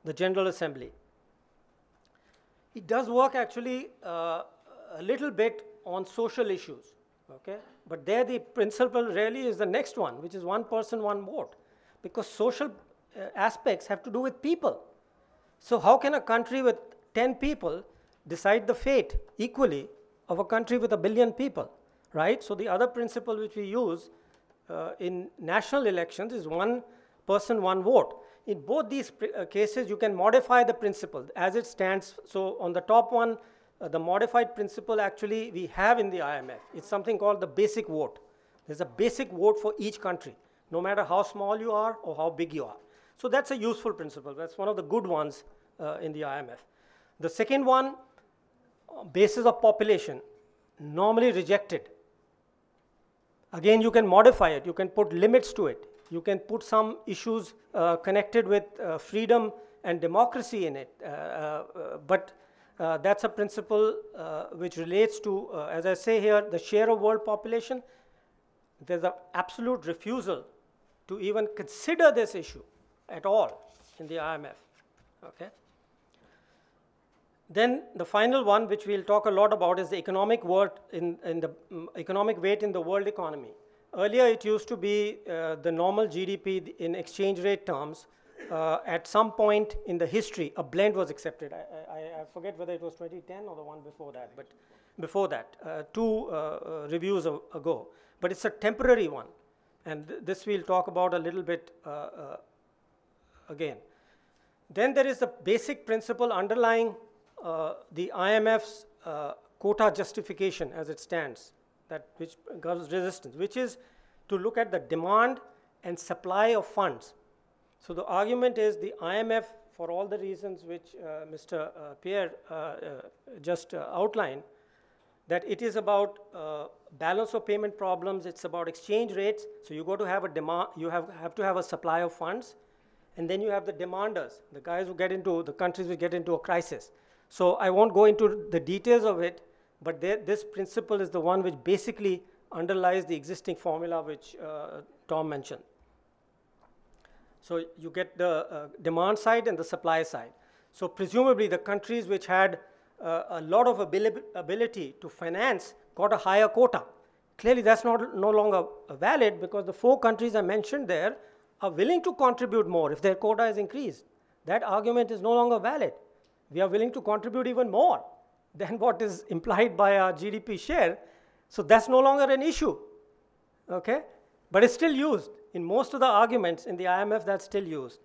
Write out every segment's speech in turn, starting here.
the General Assembly. It does work actually a little bit on social issues, okay? But there the principle really is the next one, which is one person, one vote, because social aspects have to do with people. So how can a country with 10 people decide the fate equally of a country with 1 billion people, right? So the other principle which we use in national elections is one person, one vote. In both these cases, you can modify the principle as it stands. So on the top one, the modified principle actually we have in the IMF. It's something called the basic vote. There's a basic vote for each country, no matter how small you are or how big you are. So that's a useful principle. That's one of the good ones in the IMF. The second one, basis of population, normally rejected. Again, you can modify it. You can put limits to it. You can put some issues connected with freedom and democracy in it. But that's a principle which relates to, as I say here, the share of world population. There's an absolute refusal to even consider this issue at all in the IMF, okay? Then the final one, which we'll talk a lot about, is the economic weight in the world economy. Earlier, it used to be the normal GDP in exchange rate terms. At some point in the history, a blend was accepted. I forget whether it was 2010 or the one before that, but before that, two reviews ago. But it's a temporary one, and this we'll talk about a little bit again. Then there is the basic principle underlying the IMF's quota justification as it stands, that which governs resistance, which is to look at the demand and supply of funds. So the argument is the IMF, for all the reasons which Mr. Pierre just outlined, that it is about balance of payment problems, it's about exchange rates. So you got to have a demand, you have to have a supply of funds, and then you have the demanders, the guys who get into, the countries which get into a crisis. So I won't go into the details of it, but this principle is the one which basically underlies the existing formula which Tom mentioned. So you get the demand side and the supply side. So presumably the countries which had a lot of ability to finance got a higher quota. Clearly that's no longer valid, because the 4 countries I mentioned there are willing to contribute more if their quota is increased. That argument is no longer valid. We are willing to contribute even more than what is implied by our GDP share. So that's no longer an issue, okay? But it's still used. In most of the arguments in the IMF, that's still used.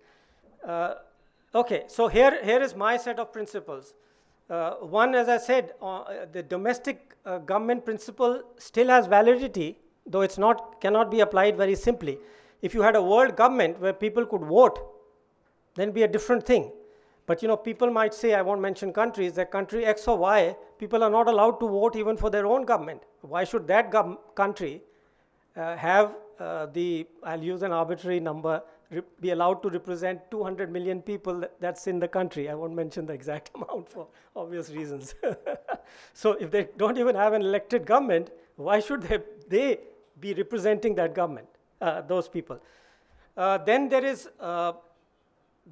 Okay, so here is my set of principles. One, as I said, the domestic government principle still has validity, though it's cannot be applied very simply. If you had a world government where people could vote, then it'd be a different thing. But you know, people might say, I won't mention countries, that country X or Y, people are not allowed to vote even for their own government. Why should that country have I'll use an arbitrary number, be allowed to represent 200 million people that's in the country? I won't mention the exact amount for obvious reasons. So if they don't even have an elected government, why should they be representing that government, those people? Then there is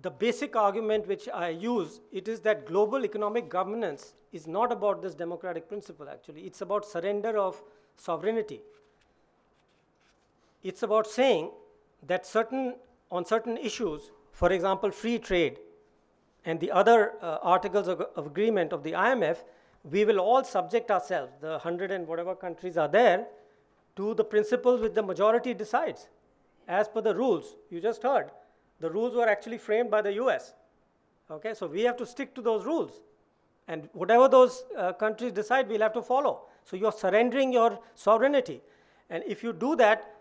the basic argument which I use. It is that global economic governance is not about this democratic principle, actually. It's about surrender of sovereignty. It's about saying that on certain issues, for example, free trade and the other articles of agreement of the IMF, we will all subject ourselves, the 100 and whatever countries are there, to the principles which the majority decides, as per the rules. You just heard. The rules were actually framed by the US. Okay, so we have to stick to those rules. And whatever those countries decide, we'll have to follow. So you're surrendering your sovereignty. And if you do that,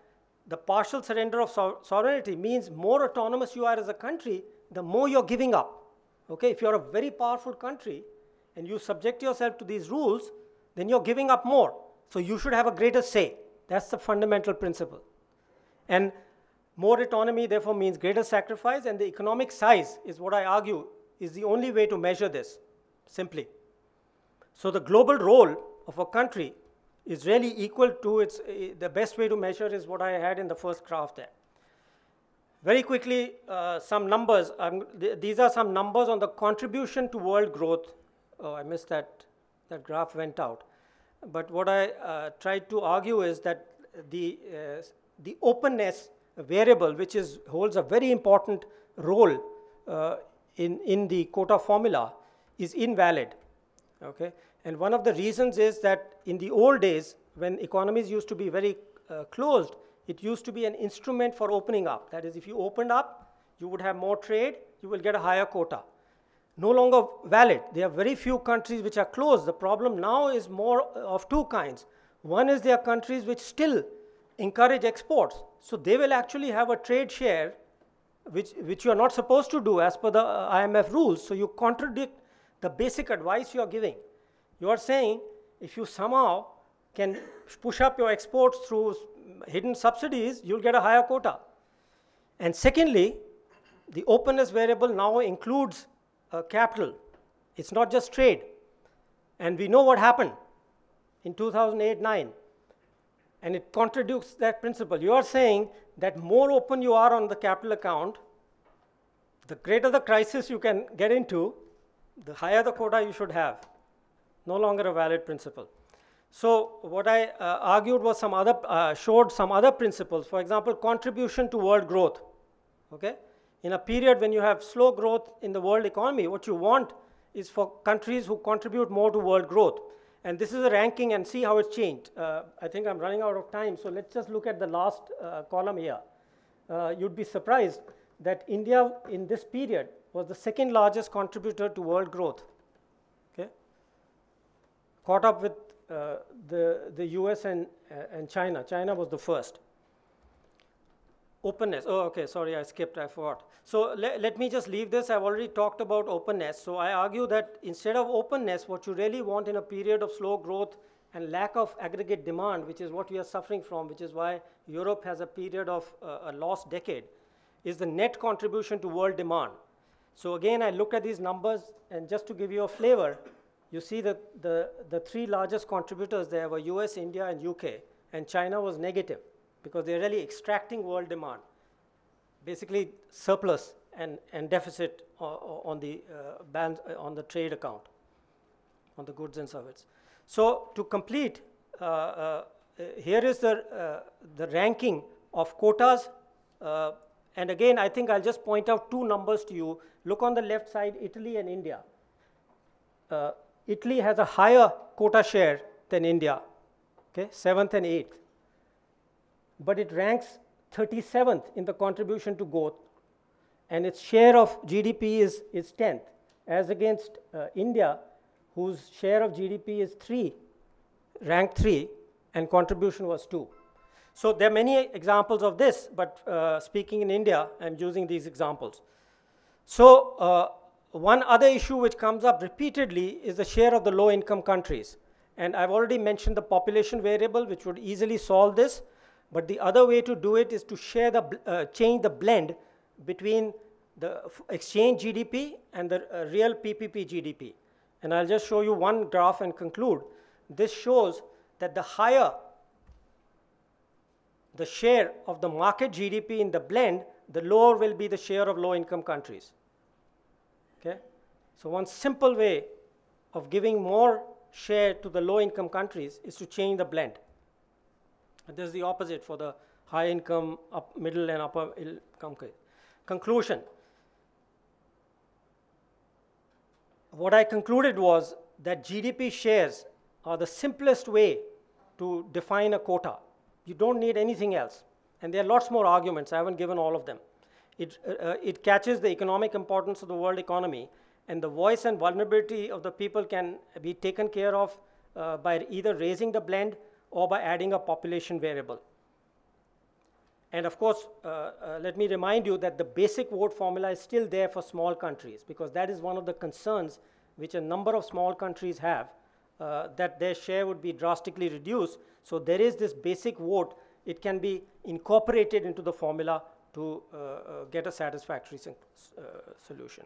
the partial surrender of sovereignty means more autonomous you are as a country, the more you're giving up. Okay, if you're a very powerful country and you subject yourself to these rules, then you're giving up more. So you should have a greater say. That's the fundamental principle. And more autonomy, therefore, means greater sacrifice, and the economic size is what I argue is the only way to measure this, simply. So the global role of a country is really equal to the best way to measure is what I had in the first graph there. Very quickly, some numbers. These are some numbers on the contribution to world growth. Oh, I missed that. That graph went out. But what I tried to argue is that the openness variable, which holds a very important role in the quota formula, is invalid. Okay? And one of the reasons is that in the old days, when economies used to be very closed, it used to be an instrument for opening up. That is, if you opened up, you would have more trade, you will get a higher quota. No longer valid. There are very few countries which are closed. The problem now is more of two kinds. One is there are countries which still encourage exports. So they will actually have a trade share which you are not supposed to do as per the IMF rules. So you contradict the basic advice you are giving. You are saying if you somehow can push up your exports through hidden subsidies, you'll get a higher quota. And secondly, the openness variable now includes capital. It's not just trade. And we know what happened in 2008-9. And it contradicts that principle. You are saying that more open you are on the capital account, the greater the crisis you can get into, the higher the quota you should have. No longer a valid principle. So what I argued was showed some other principles. For example, contribution to world growth. Okay? In a period when you have slow growth in the world economy, what you want is for countries who contribute more to world growth. And this is a ranking and see how it's changed. I think I'm running out of time, so let's just look at the last column here. You'd be surprised that India in this period was the second largest contributor to world growth. Okay? Caught up with the US and China. China was the first. Openness. Oh, okay, sorry, I skipped, I forgot. So let me just leave this. I've already talked about openness. So I argue that instead of openness, what you really want in a period of slow growth and lack of aggregate demand, which is what we are suffering from, which is why Europe has a period of a lost decade, is the net contribution to world demand. So again, I looked at these numbers, and just to give you a flavor, you see that the three largest contributors there were US, India, and UK, and China was negative, because they're really extracting world demand, basically surplus and deficit on the trade account, on the goods and services. So to complete, here is the ranking of quotas. And again, I think I'll just point out two numbers to you. Look on the left side, Italy and India. Italy has a higher quota share than India, okay, 7th and 8th. But it ranks 37th in the contribution to growth, and its share of GDP is 10th, as against India, whose share of GDP is 3, ranked 3, and contribution was 2. So there are many examples of this, but speaking in India, I'm using these examples. So one other issue which comes up repeatedly is the share of the low-income countries. And I've already mentioned the population variable, which would easily solve this. But the other way to do it is to change the blend between the exchange GDP and the real PPP GDP. And I'll just show you one graph and conclude. This shows that the higher the share of the market GDP in the blend, the lower will be the share of low-income countries. Okay? So one simple way of giving more share to the low-income countries is to change the blend. This is the opposite for the high-income, middle and upper income. Conclusion. What I concluded was that GDP shares are the simplest way to define a quota. You don't need anything else. And there are lots more arguments. I haven't given all of them. It catches the economic importance of the world economy, and the voice and vulnerability of the people can be taken care of by either raising the blend or by adding a population variable. And of course, let me remind you that the basic vote formula is still there for small countries, because that is one of the concerns which a number of small countries have, that their share would be drastically reduced. So there is this basic vote. It can be incorporated into the formula to get a satisfactory solution.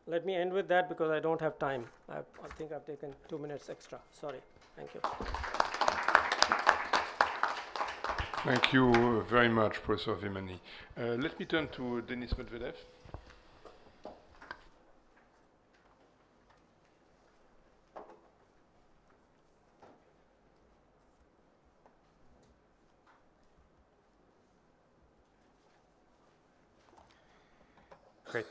Let me end with that because I don't have time. I think I've taken 2 minutes extra. Sorry. Thank you. Thank you very much, Professor Vemani. Let me turn to Denis Medvedev. Great.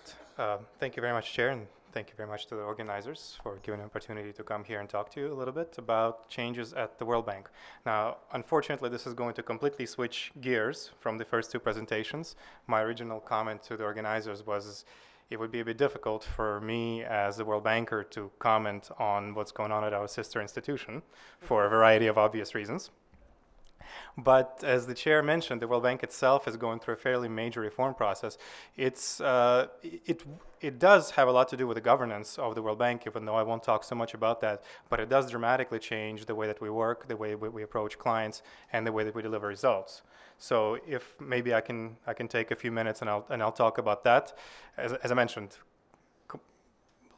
Thank you very much, Chair, and thank you very much to the organizers for giving an opportunity to come here and talk to you a little bit about changes at the World Bank. Now, unfortunately, this is going to completely switch gears from the first two presentations. My original comment to the organizers was it would be a bit difficult for me as the World Banker to comment on what's going on at our sister institution for a variety of obvious reasons. But as the chair mentioned, the World Bank itself is going through a fairly major reform process. It does have a lot to do with the governance of the World Bank, even though I won't talk so much about that. But it does dramatically change the way that we work, the way we approach clients, and the way that we deliver results. So if maybe I can take a few minutes and I'll talk about that. As I mentioned,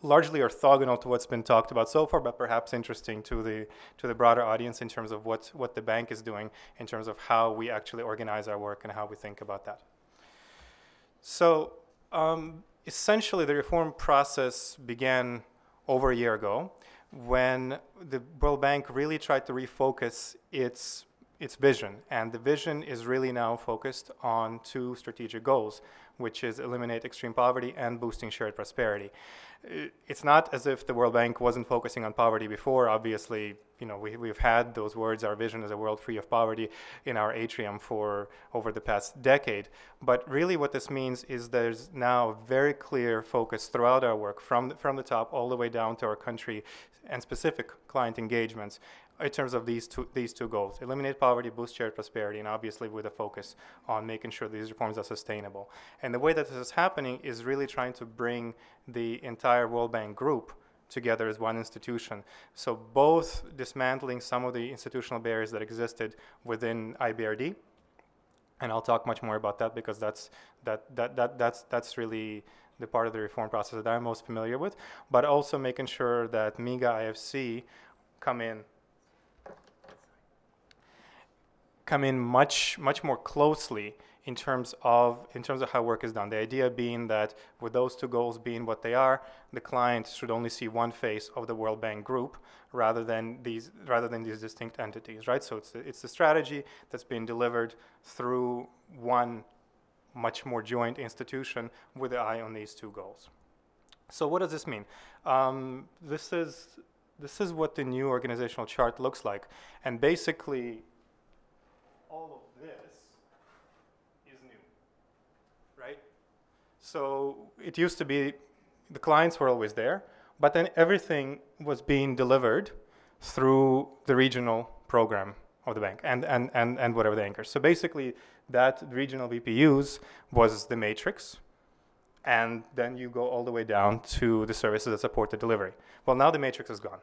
largely orthogonal to what's been talked about so far, but perhaps interesting to the broader audience in terms of what the bank is doing in terms of how we actually organize our work and how we think about that. So essentially the reform process began over a year ago when the World Bank really tried to refocus its vision, and the vision is really now focused on two strategic goals, which is eliminate extreme poverty and boosting shared prosperity. It's not as if the World Bank wasn't focusing on poverty before. Obviously, you know, we've had those words, our vision is a world free of poverty, in our atrium for over the past decade. But really what this means is there's now a very clear focus throughout our work, from the top all the way down to our country and specific client engagements, in terms of these two goals: eliminate poverty, boost shared prosperity, and obviously with a focus on making sure these reforms are sustainable. And the way that this is happening is really trying to bring the entire World Bank group together as one institution. So both dismantling some of the institutional barriers that existed within IBRD, and I'll talk much more about that because that's really the part of the reform process that I'm most familiar with, but also making sure that MIGA IFC come in much more closely in terms of how work is done. The idea being that with those two goals being what they are, the client should only see one face of the World Bank group rather than these distinct entities, right? So it's the strategy that's being delivered through one much more joint institution with the eye on these two goals. So what does this mean? This is what the new organizational chart looks like, and basically all of this is new, right? So it used to be the clients were always there, but then everything was being delivered through the regional program of the bank and whatever the anchors. So basically that regional VPUs was the matrix, and then you go all the way down to the services that support the delivery. Well, now the matrix is gone.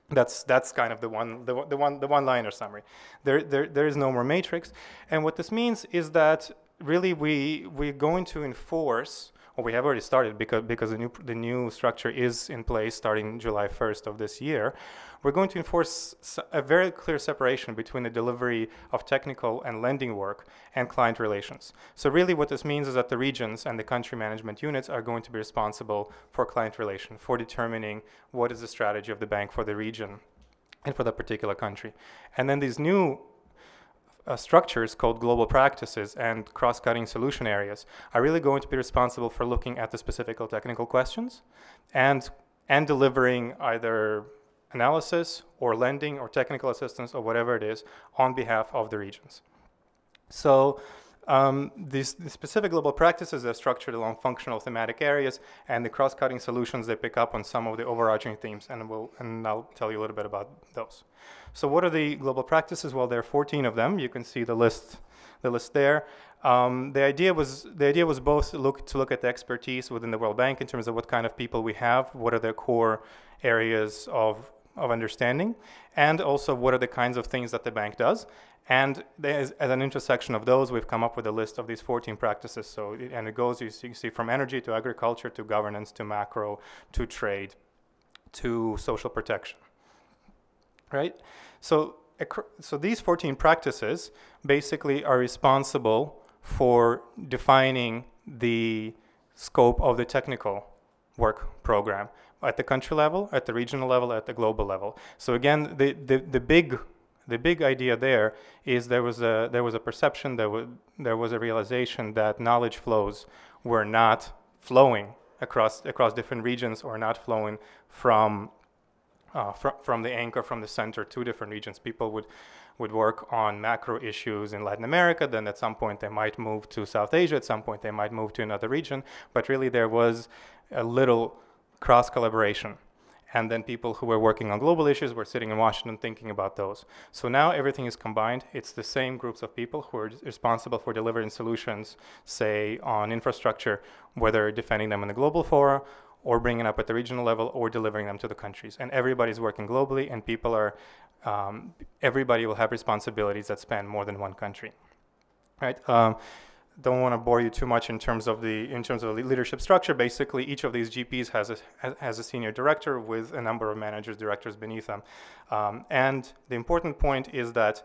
That's kind of the one-liner summary. There is no more matrix, and what this means is that really we're going to enforce, or we have already started because the new structure is in place starting July 1st of this year. We're going to enforce a very clear separation between the delivery of technical and lending work and client relations. So really what this means is that the regions and the country management units are going to be responsible for client relation, for determining what is the strategy of the bank for the region and for that particular country. And then these new structures called global practices and cross-cutting solution areas are really going to be responsible for looking at the specific technical questions and delivering either analysis or lending or technical assistance or whatever it is on behalf of the regions. So the specific global practices are structured along functional thematic areas, and the cross-cutting solutions, they pick up on some of the overarching themes, and I'll tell you a little bit about those. So what are the global practices? Well, there are 14 of them. You can see the list there. The idea was both to look at the expertise within the World Bank in terms of what kind of people we have, what are their core areas of understanding, and also what are the kinds of things that the bank does. And as an intersection of those, we've come up with a list of these 14 practices. So, and it goes, you see, from energy to agriculture to governance to macro to trade to social protection, right? So so these 14 practices basically are responsible for defining the scope of the technical work program at the country level, at the regional level, at the global level. So again, the big idea there is there was a perception, there was a realization that knowledge flows were not flowing across different regions, or not flowing from the anchor, from the center to different regions. People would work on macro issues in Latin America, then at some point they might move to South Asia, at some point they might move to another region, but really there was a little cross collaboration. And then people who were working on global issues were sitting in Washington thinking about those. So now everything is combined. It's the same groups of people who are responsible for delivering solutions, say on infrastructure, whether defending them in the global fora, or bringing up at the regional level, or delivering them to the countries. And everybody's working globally, and people are, everybody will have responsibilities that span more than one country, right? Don't want to bore you too much in terms of the leadership structure. Basically, each of these GPs has a senior director with a number of managers, directors beneath them. And the important point is that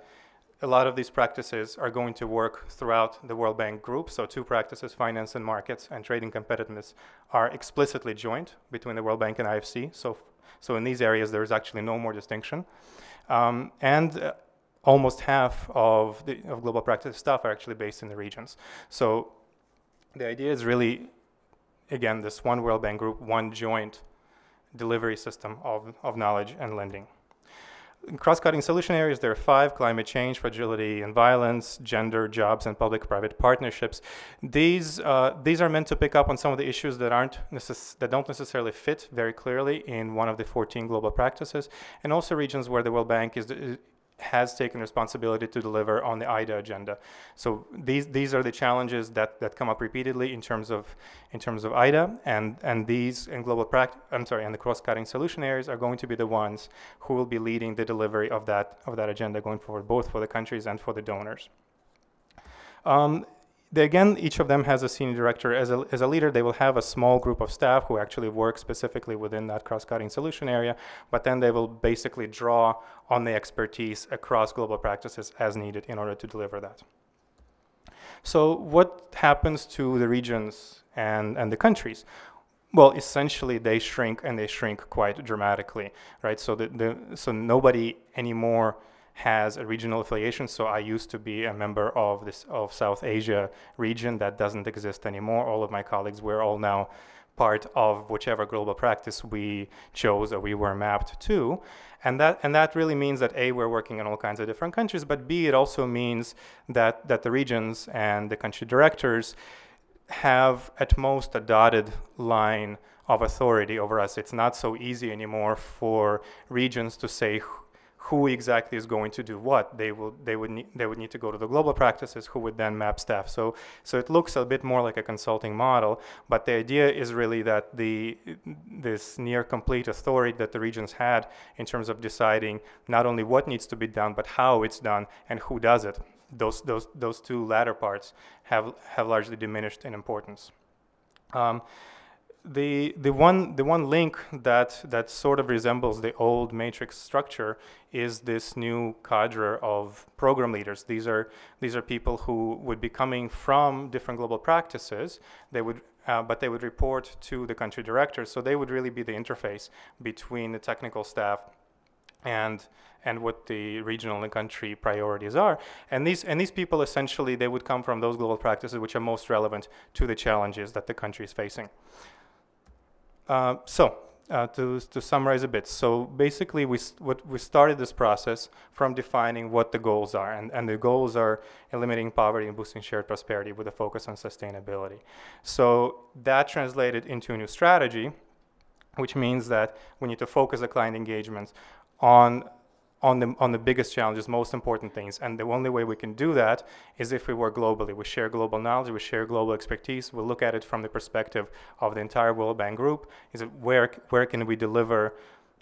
a lot of these practices are going to work throughout the World Bank group. So 2 practices, finance and markets and trading competitiveness, are explicitly joint between the World Bank and IFC. So in these areas, there is actually no more distinction. Almost half of global practice staff are actually based in the regions. So the idea is really, again, this one World Bank group, one joint delivery system of knowledge and lending. In cross-cutting solution areas, there are 5: climate change, fragility and violence, gender, jobs, and public-private partnerships. These are meant to pick up on some of the issues that don't necessarily fit very clearly in one of the 14 global practices, and also regions where the World Bank has taken responsibility to deliver on the IDA agenda. So these are the challenges that come up repeatedly in terms of IDA, and these in and the cross-cutting solution areas are going to be the ones who will be leading the delivery of that agenda going forward, both for the countries and for the donors. Again, each of them has a senior director. As a leader, they will have a small group of staff who actually work specifically within that cross-cutting solution area, but then they will basically draw on the expertise across global practices as needed in order to deliver that. So what happens to the regions and the countries? Well, essentially they shrink, and they shrink quite dramatically, right? So so nobody anymore has a regional affiliation. So I used to be a member of South Asia region. That doesn't exist anymore. All of my colleagues, we're all now part of whichever global practice we chose or we were mapped to. And that really means that A, we're working in all kinds of different countries, but B, it also means that the regions and the country directors have at most a dotted line of authority over us. It's not so easy anymore for regions to say who exactly is going to do what. They would need to go to the global practices, who would then map staff. So it looks a bit more like a consulting model, but the idea is really that this near complete authority that the regions had in terms of deciding not only what needs to be done, but how it's done and who does it. Those 2 latter parts have largely diminished in importance. The one link that sort of resembles the old matrix structure is this new cadre of program leaders. These are people who would be coming from different global practices. But they would report to the country director. So they would really be the interface between the technical staff and what the regional and country priorities are. And these people essentially, they would come from those global practices which are most relevant to the challenges that the country is facing. To summarize a bit, so basically we started this process from defining what the goals are, and the goals are eliminating poverty and boosting shared prosperity with a focus on sustainability. So that translated into a new strategy, which means that we need to focus the client engagement on the biggest challenges, most important things. And the only way we can do that is if we work globally. We share global knowledge, we share global expertise, we look at it from the perspective of the entire World Bank group. Is it where can we deliver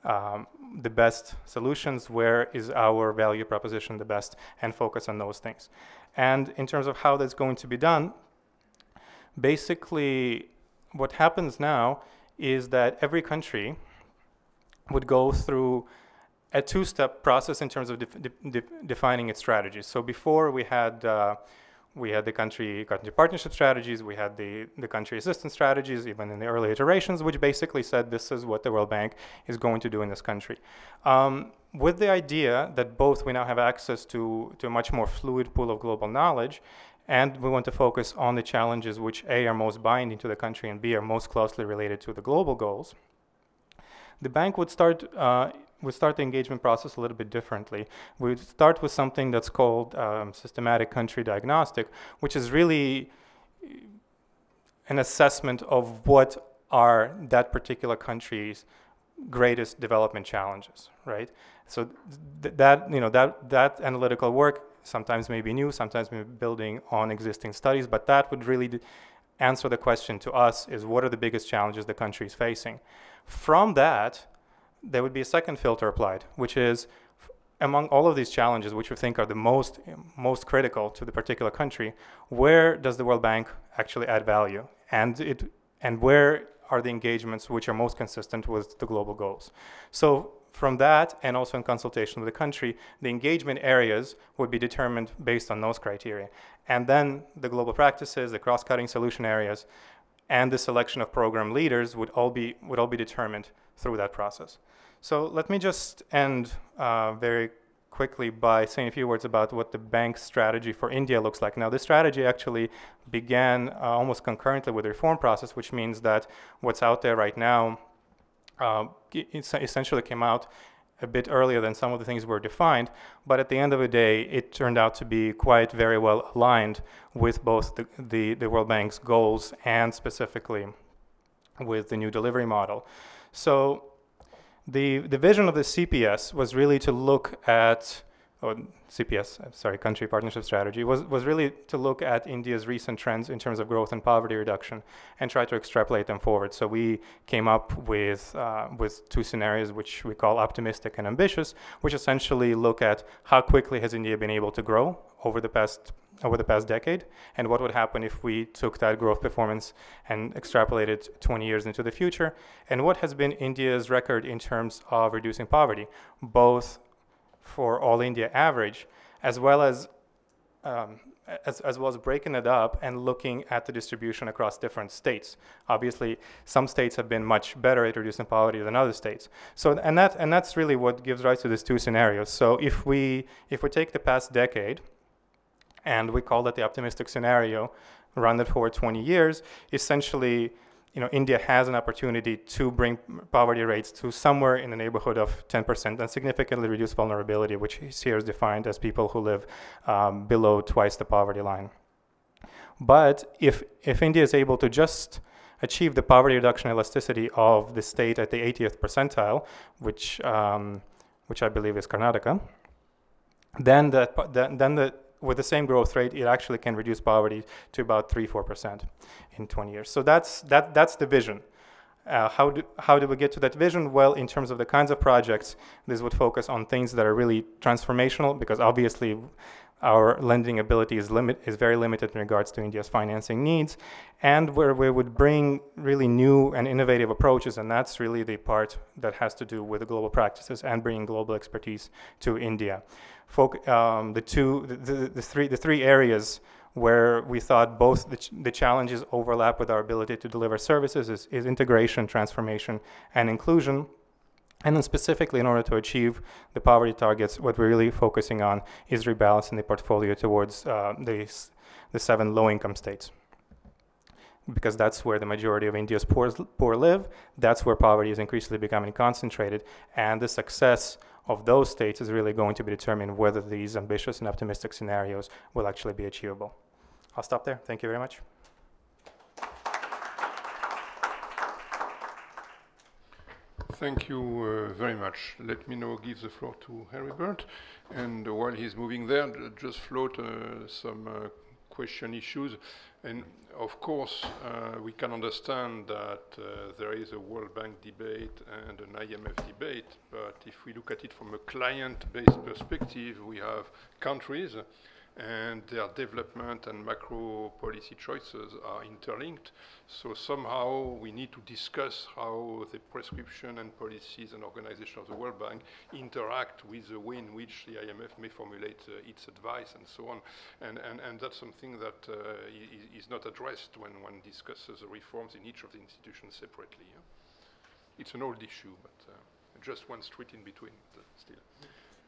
the best solutions, where is our value proposition the best, and focus on those things. And in terms of how that's going to be done, basically what happens now is that every country would go through a two-step process in terms of defining its strategies. So before we had the country partnership strategies, we had the country assistance strategies, even in the early iterations, which basically said this is what the World Bank is going to do in this country. With the idea that both we now have access to a much more fluid pool of global knowledge, and we want to focus on the challenges which A, are most binding to the country, and B, are most closely related to the global goals, the bank would start the engagement process a little bit differently. We'd start with something that's called systematic country diagnostic, which is really an assessment of what are that particular country's greatest development challenges, right? So that analytical work sometimes may be new, sometimes may be building on existing studies, but that would really answer the question to us is what are the biggest challenges the country is facing? From that, there would be a second filter applied, which is among all of these challenges, which we think are the most critical to the particular country, where does the World Bank actually add value? And where are the engagements which are most consistent with the global goals? So from that, and also in consultation with the country, the engagement areas would be determined based on those criteria. And then the global practices, the cross-cutting solution areas, and the selection of program leaders would all be determined through that process. So let me just end very quickly by saying a few words about what the bank's strategy for India looks like. Now, this strategy actually began almost concurrently with the reform process, which means that what's out there right now essentially came out a bit earlier than some of the things were defined, but at the end of the day, it turned out to be quite very well aligned with both the World Bank's goals and specifically with the new delivery model. So the vision of the CPS was really to look at, country partnership strategy, was really to look at India's recent trends in terms of growth and poverty reduction and try to extrapolate them forward. So we came up with two scenarios which we call optimistic and ambitious, which essentially look at how quickly has India been able to grow over the past decade, and what would happen if we took that growth performance and extrapolated 20 years into the future, and what has been India's record in terms of reducing poverty, both for all India average, as well as breaking it up and looking at the distribution across different states. Obviously, some states have been much better at reducing poverty than other states. So, and that's really what gives rise to these two scenarios. So if we take the past decade, and we call that the optimistic scenario, run that forward 20 years, essentially, India has an opportunity to bring poverty rates to somewhere in the neighborhood of 10% and significantly reduce vulnerability, which here is defined as people who live below twice the poverty line. But if India is able to just achieve the poverty reduction elasticity of the state at the 80th percentile, which I believe is Karnataka, then with the same growth rate, it actually can reduce poverty to about 3-4% in 20 years. So that's the vision. How do we get to that vision? Well, in terms of the kinds of projects, this would focus on things that are really transformational, because obviously our lending ability is very limited in regards to India's financing needs, and where we would bring really new and innovative approaches, and that's really the part that has to do with the global practices and bringing global expertise to India. The three areas where we thought both the challenges overlap with our ability to deliver services is integration, transformation, and inclusion. And then specifically, in order to achieve the poverty targets, what we're really focusing on is rebalancing the portfolio towards the 7 low-income states, because that's where the majority of India's poor live. That's where poverty is increasingly becoming concentrated, and the success of those states is really going to be determined whether these ambitious and optimistic scenarios will actually be achievable. I'll stop there. Thank you very much. Thank you very much. Let me now give the floor to Heribert, and while he's moving there, just float some question issues. And of course, we can understand that there is a World Bank debate and an IMF debate, but if we look at it from a client-based perspective, we have countries and their development and macro policy choices are interlinked. So somehow we need to discuss how the prescription and policies and organization of the World Bank interact with the way in which the IMF may formulate its advice and so on. And that's something that is not addressed when one discusses the reforms in each of the institutions separately. Yeah? It's an old issue, but just one street in between still.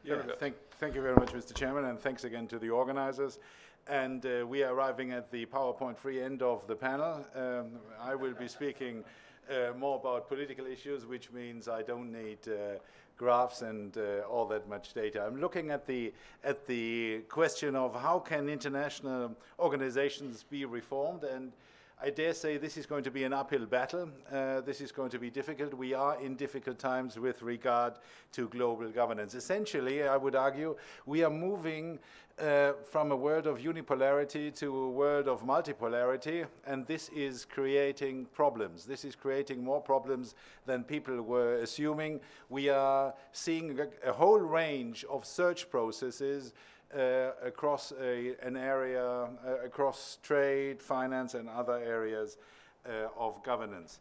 Yeah, thank you very much, Mr. Chairman, and thanks again to the organizers. And we are arriving at the PowerPoint-free end of the panel. I will be speaking more about political issues, which means I don't need graphs and all that much data. I'm looking at the question of how can international organizations be reformed, and I dare say this is going to be an uphill battle. This is going to be difficult. We are in difficult times with regard to global governance. Essentially, I would argue, we are moving from a world of unipolarity to a world of multipolarity, and this is creating problems. This is creating more problems than people were assuming. We are seeing a whole range of search processes across an area, across trade, finance, and other areas of governance.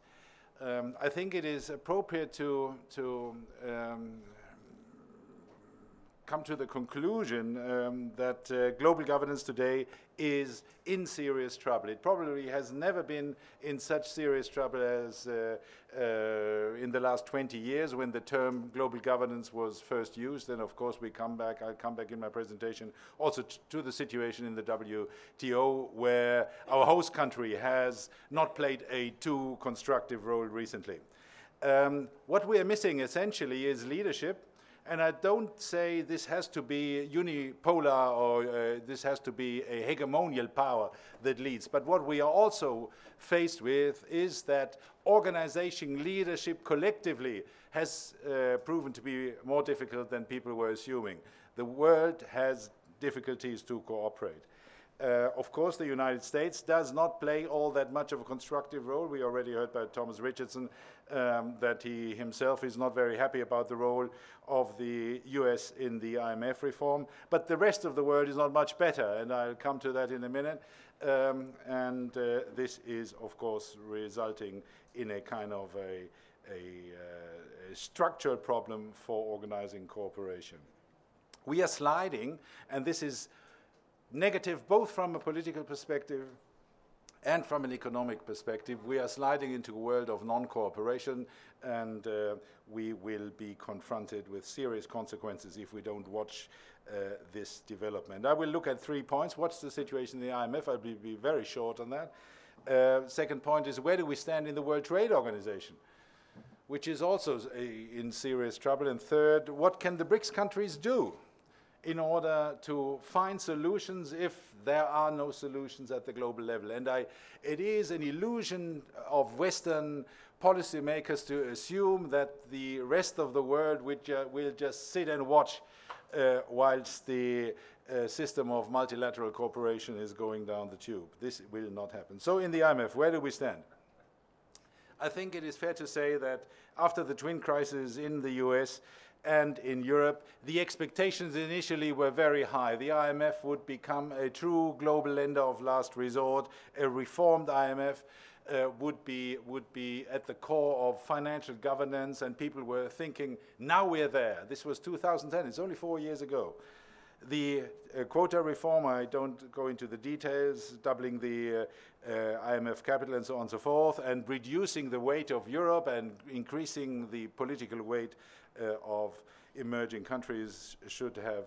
I think it is appropriate to come to the conclusion that global governance today is in serious trouble. It probably has never been in such serious trouble as in the last 20 years when the term global governance was first used. And of course, I'll come back in my presentation also to the situation in the WTO, where our host country has not played a too constructive role recently. What we are missing essentially is leadership. And I don't say this has to be unipolar or this has to be a hegemonial power that leads. But what we are also faced with is that organization leadership collectively has proven to be more difficult than people were assuming. The world has difficulties to cooperate. Of course, the United States does not play all that much of a constructive role. We already heard by Thomas Richardson that he himself is not very happy about the role of the US in the IMF reform. But the rest of the world is not much better, and I'll come to that in a minute. This is, of course, resulting in a kind of a structural problem for organizing cooperation. We are sliding, and this is negative both from a political perspective and from an economic perspective. We are sliding into a world of non-cooperation, and we will be confronted with serious consequences if we don't watch this development. I will look at 3 points. What's the situation in the IMF? I'll be very short on that. Second point is, where do we stand in the World Trade Organization, which is also in serious trouble? And third, what can the BRICS countries do in order to find solutions if there are no solutions at the global level? And it is an illusion of Western policymakers to assume that the rest of the world will just sit and watch whilst the system of multilateral cooperation is going down the tube. This will not happen. So in the IMF, where do we stand? I think it is fair to say that after the twin crises in the US and in Europe, the expectations initially were very high. The IMF would become a true global lender of last resort. A reformed IMF would be at the core of financial governance, and people were thinking, now we're there. This was 2010, it's only 4 years ago. The quota reform, I don't go into the details, doubling the IMF capital and so on and so forth, and reducing the weight of Europe and increasing the political weight of emerging countries should have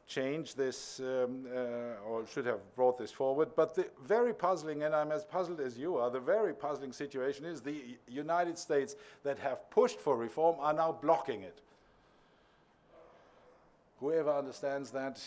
changed this or should have brought this forward. But the very puzzling, and I'm as puzzled as you are, the very puzzling situation is the United States that have pushed for reform are now blocking it. Whoever understands that